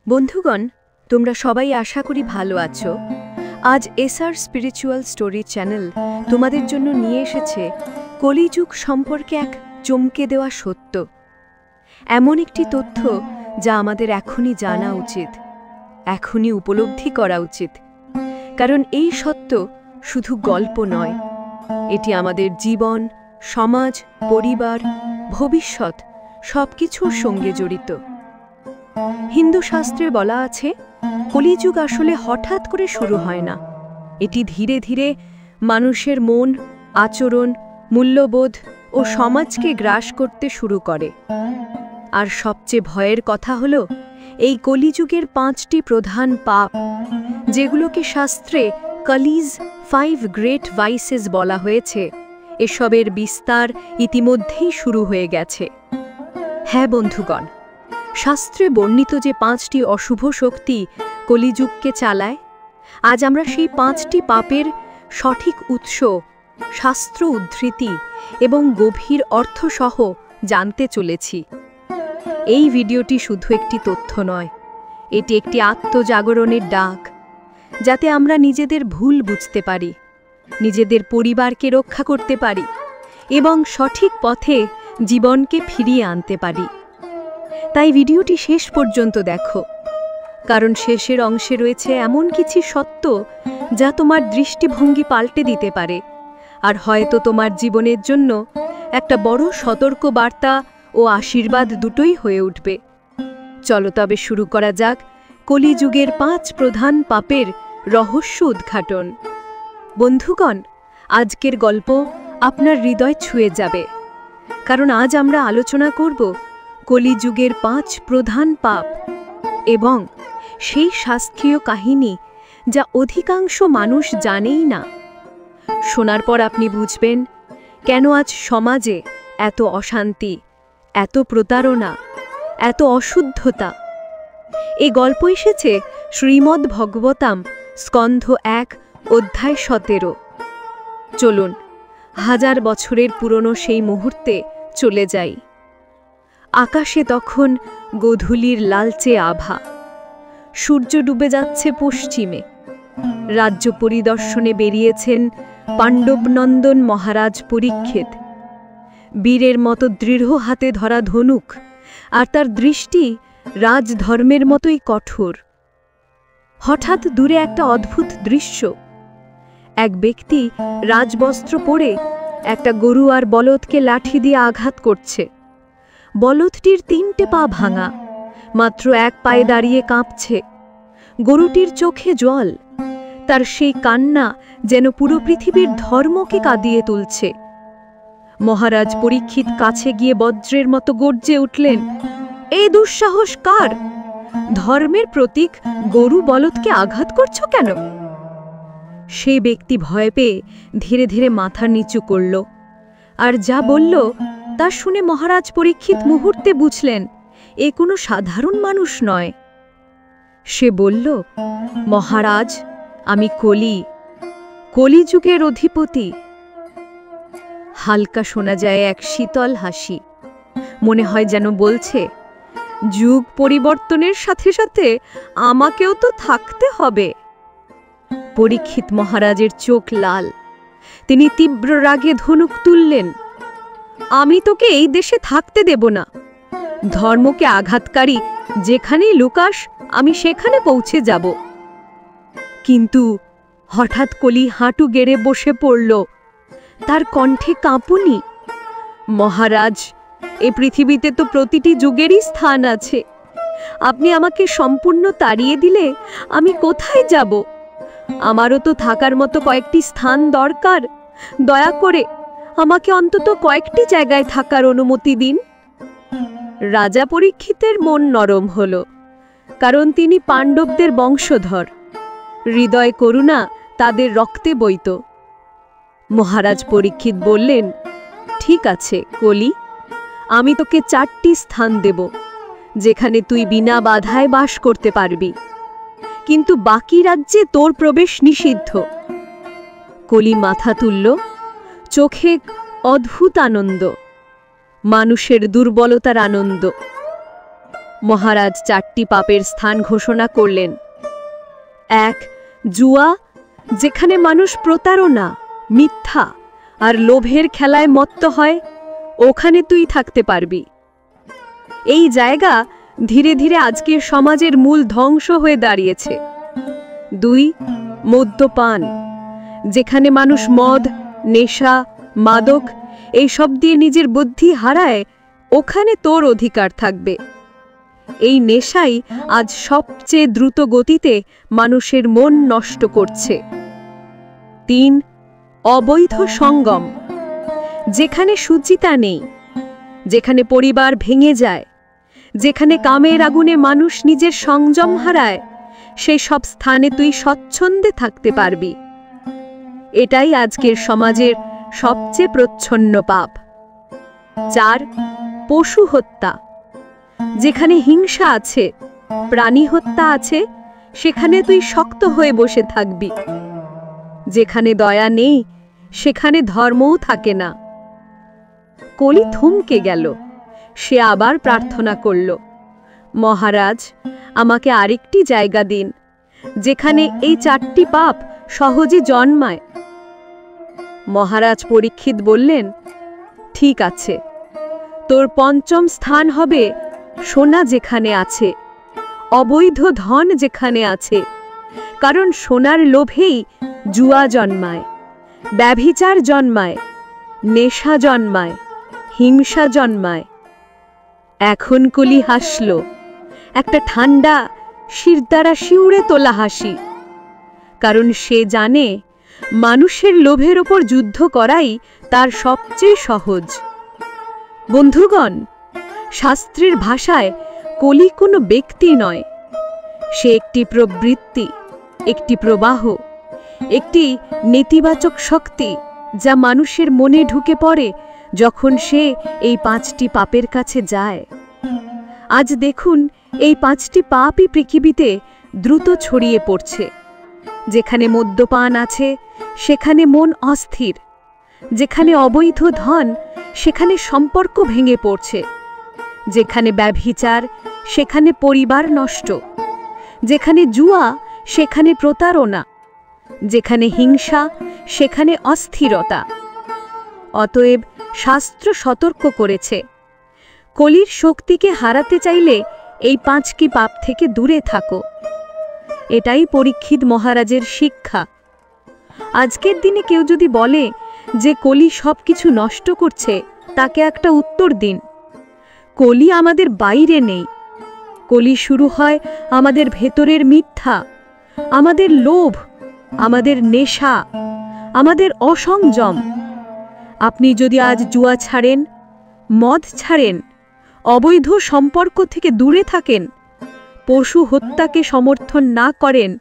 বন্ধুগণ, তোমরা সবাই আশা করি ভালো আছো। আজ এসআর স্পিরিচুয়াল স্টোরি চ্যানেল তোমাদের জন্য নিয়ে এসেছে কলিযুগ সম্পর্কে এক চমকে দেওয়া সত্য, এমন একটি তথ্য যা আমাদের এখনই জানা উচিত, এখনই উপলব্ধি করা উচিত। কারণ এই সত্য শুধু গল্প নয়, এটি আমাদের জীবন, সমাজ, পরিবার, ভবিষ্যৎ সবকিছুর সঙ্গে জড়িত। হিন্দু শাস্ত্রে বলা আছে, কলিযুগ আসলে হঠাৎ করে শুরু হয় না, এটি ধীরে ধীরে মানুষের মন, আচরণ, মূল্যবোধ ও সমাজকে গ্রাস করতে শুরু করে। আর সবচেয়ে ভয়ের কথা হলো, এই কলিযুগের 5টি প্রধান পাপ, যেগুলোকে শাস্ত্রে কলিজ 5 গ্রেট ভাইসেস বলা হয়েছে, এসবের বিস্তার ইতিমধ্যেই শুরু হয়ে গেছে। হ্যাঁ বন্ধুগণ, শাস্ত্রে বর্ণিত যে 5টি অশুভ শক্তি কলিযুগকে চালায়, আজ আমরা সেই 5টি পাপের সঠিক উৎস, শাস্ত্র উদ্ধৃতি এবং গভীর অর্থসহ জানতে চলেছি। এই ভিডিওটি শুধু একটি তথ্য নয়, এটি একটি আত্মজাগরণের ডাক, যাতে আমরা নিজেদের ভুল বুঝতে পারি, নিজেদের পরিবারকে রক্ষা করতে পারি এবং সঠিক পথে জীবনকে ফিরিয়ে আনতে পারি। তাই ভিডিওটি শেষ পর্যন্ত দেখো, কারণ শেষের অংশে রয়েছে এমন কিছু সত্য যা তোমার দৃষ্টিভঙ্গি পাল্টে দিতে পারে, আর হয়তো তোমার জীবনের জন্য একটা বড় সতর্ক বার্তা ও আশীর্বাদ দুটোই হয়ে উঠবে। চলো তবে শুরু করা যাক কলিযুগের 5 প্রধান পাপের রহস্য উদ্ঘাটন। বন্ধুগণ, আজকের গল্প আপনার হৃদয় ছুঁয়ে যাবে, কারণ আজ আমরা আলোচনা করব কলিযুগের 5 প্রধান পাপ এবং সেই শাস্ত্রীয় কাহিনী যা অধিকাংশ মানুষ জানেই না। শোনার পর আপনি বুঝবেন কেন আজ সমাজে এত অশান্তি, এত প্রতারণা, এত অশুদ্ধতা। এই গল্প এসেছে শ্রীমদ্ ভগবতাম স্কন্ধ 1 অধ্যায় 17। চলুন 1000 বছরের পুরনো সেই মুহূর্তে চলে যাই। আকাশে তখন গোধূলির লালচে আভা, সূর্য ডুবে যাচ্ছে পশ্চিমে। রাজ্য পরিদর্শনে বেরিয়েছেন পাণ্ডবনন্দন মহারাজ পরীক্ষিত। বীরের মতো দৃঢ় হাতে ধরা ধনুক, আর তার দৃষ্টি রাজধর্মের মতোই কঠোর। হঠাৎ দূরে একটা অদ্ভুত দৃশ্য। এক ব্যক্তি রাজবস্ত্র পরে একটা গরু আর বলদকে লাঠি দিয়ে আঘাত করছে। বলদটির 3টে পা ভাঙা, মাত্র 1 পায়ে দাঁড়িয়ে কাঁপছে। গরুটির চোখে জল, তার সেই কান্না যেন পুরো পৃথিবীর ধর্মকে কাঁদিয়ে তুলছে। মহারাজ পরীক্ষিত কাছে গিয়ে বজ্রের মতো গর্জে উঠলেন, এই দুঃসাহস কার? ধর্মের প্রতীক গরু বলদকে আঘাত করছো কেন? সেই ব্যক্তি ভয় পেয়ে ধীরে ধীরে মাথা নিচু করল, আর যা বলল তা শুনে মহারাজ পরীক্ষিত মুহূর্তে বুঝলেন এ কোনো সাধারণ মানুষ নয়। সে বলল, মহারাজ, আমি কলিযুগের অধিপতি। হালকা শোনা যায় এক শীতল হাসি, মনে হয় যেন বলছে, যুগ পরিবর্তনের সাথে সাথে আমাকেও তো থাকতে হবে। পরীক্ষিত মহারাজের চোখ লাল, তিনি তীব্র রাগে ধনুক তুললেন, আমি তোকে এই দেশে থাকতে দেব না। ধর্মকে আঘাতকারী যেখানেই লুকাস, আমি সেখানে পৌঁছে যাব। কিন্তু হঠাৎ কলি হাঁটু গেড়ে বসে পড়ল, তার কণ্ঠে কাঁপুনি। মহারাজ, এ পৃথিবীতে তো প্রতিটি যুগেরই স্থান আছে। আপনি আমাকে সম্পূর্ণ তাড়িয়ে দিলে আমি কোথায় যাব? আমারও তো থাকার মতো কয়েকটি স্থান দরকার। দয়া করে আমাকে অন্তত কয়েকটি জায়গায় থাকার অনুমতি দিন। রাজা পরীক্ষিতের মন নরম হল, কারণ তিনি পাণ্ডবদের বংশধর। হৃদয় করুণা তাদের রক্তে বইত। মহারাজ পরীক্ষিত বললেন, ঠিক আছে কলি, আমি তোকে 4টি স্থান দেব, যেখানে তুই বিনা বাধায় বাস করতে পারবি, কিন্তু বাকি রাজ্যে তোর প্রবেশ নিষিদ্ধ। কলি মাথা তুলল, চোখে অদ্ভুত আনন্দ, মানুষের দুর্বলতার আনন্দ। মহারাজ 4টি পাপের স্থান ঘোষণা করলেন। 1. জুয়া, যেখানে মানুষ প্রতারণা, মিথ্যা আর লোভের খেলায় মত্ত হয়, ওখানে তুই থাকতে পারবি। এই জায়গা ধীরে ধীরে আজকের সমাজের মূল ধ্বংস হয়ে দাঁড়িয়েছে। 2. মদ্যপান, যেখানে মানুষ মদ, নেশা, মাদক এইসব দিয়ে নিজের বুদ্ধি হারায়, ওখানে তোর অধিকার থাকবে। এই নেশাই আজ সবচেয়ে দ্রুত গতিতে মানুষের মন নষ্ট করছে। 3. অবৈধ সঙ্গম, যেখানে শুচিতা নেই, যেখানে পরিবার ভেঙে যায়, যেখানে কামের আগুনে মানুষ নিজের সংযম হারায়, সেই সব স্থানে তুই স্বচ্ছন্দে থাকতে পারবি। এটাই আজকের সমাজের সবচেয়ে প্রচ্ছন্ন পাপ। 4. পশু হত্যা, যেখানে হিংসা আছে, প্রাণী হত্যা আছে, সেখানে তুই শক্ত হয়ে বসে থাকবি। যেখানে দয়া নেই, সেখানে ধর্মও থাকে না। কলি থমকে গেল। সে আবার প্রার্থনা করল, মহারাজ, আমাকে আরেকটি জায়গা দিন, যেখানে এই 4টি পাপ সহজে জন্মায়। মহারাজ পরীক্ষিত বললেন, ঠিক আছে, তোর 5ম স্থান হবে সোনা যেখানে আছে, অবৈধ ধন যেখানে আছে, কারণ সোনার লোভেই জুয়া জন্মায়, ব্যভিচার জন্মায়, নেশা জন্মায়, হিংসা জন্মায়। এখন কলি হাসল, একটা ঠান্ডা, শিরদাঁড়া শিউরে তোলা হাসি, কারণ সে জানে মানুষের লোভের ওপর যুদ্ধ করাই তার সবচেয়ে সহজ। বন্ধুগণ, শাস্ত্রের ভাষায় কলি কোনো ব্যক্তি নয়, সে একটি প্রবৃত্তি, একটি প্রবাহ, একটি নেতিবাচক শক্তি, যা মানুষের মনে ঢুকে পড়ে যখন সে এই 5টি পাপের কাছে যায়। আজ দেখুন, এই 5টি পাপই পৃথিবীতে দ্রুত ছড়িয়ে পড়ছে। যেখানে মদ্যপান আছে, সেখানে মন অস্থির। যেখানে অবৈধ ধন, সেখানে সম্পর্ক ভেঙে পড়ছে। যেখানে ব্যভিচার, সেখানে পরিবার নষ্ট। যেখানে জুয়া, সেখানে প্রতারণা। যেখানে হিংসা, সেখানে অস্থিরতা। অতএব শাস্ত্র সতর্ক করেছে, কলির শক্তিকে হারাতে চাইলে এই 5টি পাপ থেকে দূরে থাকো। এটাই পরীক্ষিত মহারাজের শিক্ষা। আজকের দিনে কেউ যদি বলে যে কলি সবকিছু নষ্ট করছে, তাকে একটা উত্তর দিন, কলি আমাদের বাইরে নেই। কলি শুরু হয় আমাদের ভেতরের মিথ্যা, আমাদের লোভ, আমাদের নেশা, আমাদের অসংযম। আপনি যদি আজ জুয়া ছাড়েন, মদ ছাড়েন, অবৈধ সম্পর্ক থেকে দূরে থাকেন, পশু হত্যাকে সমর্থন না করেন,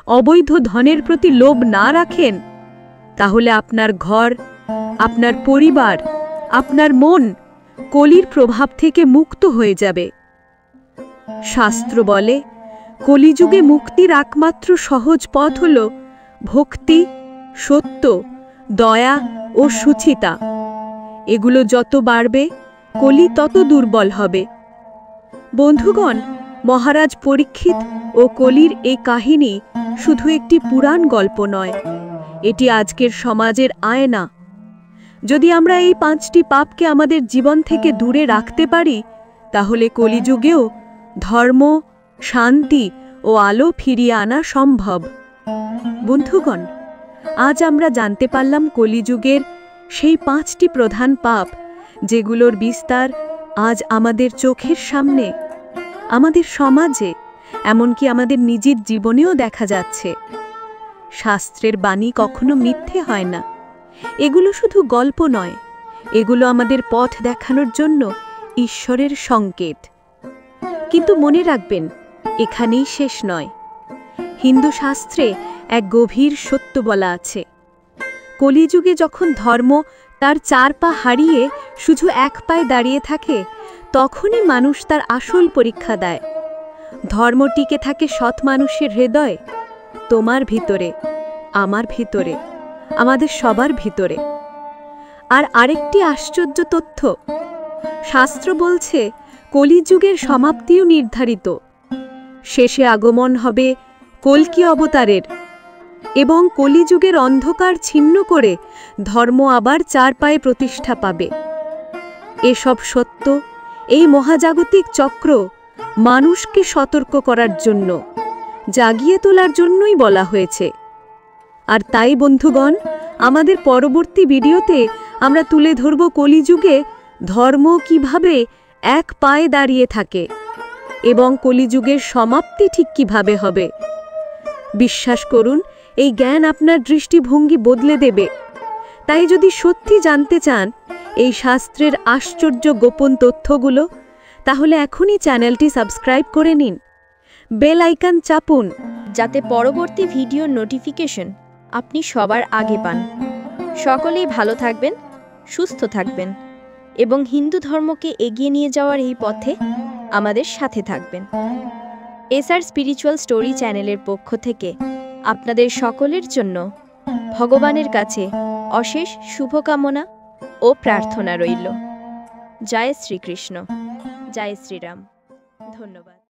অবৈধ ধনের প্রতি লোভ না রাখেন, তাহলে আপনার ঘর, আপনার পরিবার, আপনার মন কলির প্রভাব থেকে মুক্ত হয়ে যাবে। শাস্ত্র বলে, কলিযুগে মুক্তির একমাত্র সহজ পথ হল ভক্তি, সত্য, দয়া ও সুচিতা। এগুলো যত বাড়বে, কলি তত দুর্বল হবে। বন্ধুগণ, মহারাজ পরীক্ষিত ও কলির এই কাহিনী শুধু একটি পুরাণ গল্প নয়, এটি আজকের সমাজের আয়না। যদি আমরা এই 5টি পাপকে আমাদের জীবন থেকে দূরে রাখতে পারি, তাহলে কলিযুগেও ধর্ম, শান্তি ও আলো ফিরিয়ে আনা সম্ভব। বন্ধুগণ, আজ আমরা জানতে পারলাম কলিযুগের সেই 5টি প্রধান পাপ, যেগুলোর বিস্তার আজ আমাদের চোখের সামনে, আমাদের সমাজে, এমনকি আমাদের নিজের জীবনেও দেখা যাচ্ছে। শাস্ত্রের বাণী কখনো মিথ্যে হয় না। এগুলো শুধু গল্প নয়, এগুলো আমাদের পথ দেখানোর জন্য ঈশ্বরের সংকেত। কিন্তু মনে রাখবেন, এখানেই শেষ নয়। হিন্দু শাস্ত্রে এক গভীর সত্য বলা আছে, কলিযুগে যখন ধর্ম তার 4 পা হারিয়ে শুধু 1 পায়ে দাঁড়িয়ে থাকে, তখনই মানুষ তার আসল পরীক্ষা দেয়। ধর্ম টিকে থাকে সৎ মানুষের হৃদয়ে, তোমার ভিতরে, আমার ভিতরে, আমাদের সবার ভিতরে। আর আরেকটি আশ্চর্য তথ্য, শাস্ত্র বলছে কলিযুগের সমাপ্তিও নির্ধারিত। শেষে আগমন হবে কল্কি অবতারের এবং কলিযুগের অন্ধকার ছিন্ন করে ধর্ম আবার চার পায়ে প্রতিষ্ঠা পাবে। এসব সত্য, এই মহাজাগতিক চক্র মানুষকে সতর্ক করার জন্য, জাগিয়ে তোলার জন্যই বলা হয়েছে। আর তাই বন্ধুগণ, আমাদের পরবর্তী ভিডিওতে আমরা তুলে ধরব কলিযুগে ধর্ম কিভাবে এক পায়ে দাঁড়িয়ে থাকে এবং কলিযুগের সমাপ্তি ঠিক কিভাবে হবে। বিশ্বাস করুন, এই জ্ঞান আপনার দৃষ্টিভঙ্গি বদলে দেবে। তাই যদি সত্যি জানতে চান এই শাস্ত্রের আশ্চর্য গোপন তথ্যগুলো, তাহলে এখনই চ্যানেলটি সাবস্ক্রাইব করে নিন, বেল আইকন চাপুন, যাতে পরবর্তী ভিডিওর নোটিফিকেশন আপনি সবার আগে পান। সকলেই ভালো থাকবেন, সুস্থ থাকবেন এবং হিন্দু ধর্মকে এগিয়ে নিয়ে যাওয়ার এই পথে আমাদের সাথে থাকবেন। এসআর স্পিরিচুয়াল স্টোরি চ্যানেলের পক্ষ থেকে আপনাদের সকলের জন্য ভগবানের কাছে অশেষ শুভকামনা ও প্রার্থনা রইল। জয় শ্রীকৃষ্ণ, জয় শ্রীরাম। ধন্যবাদ।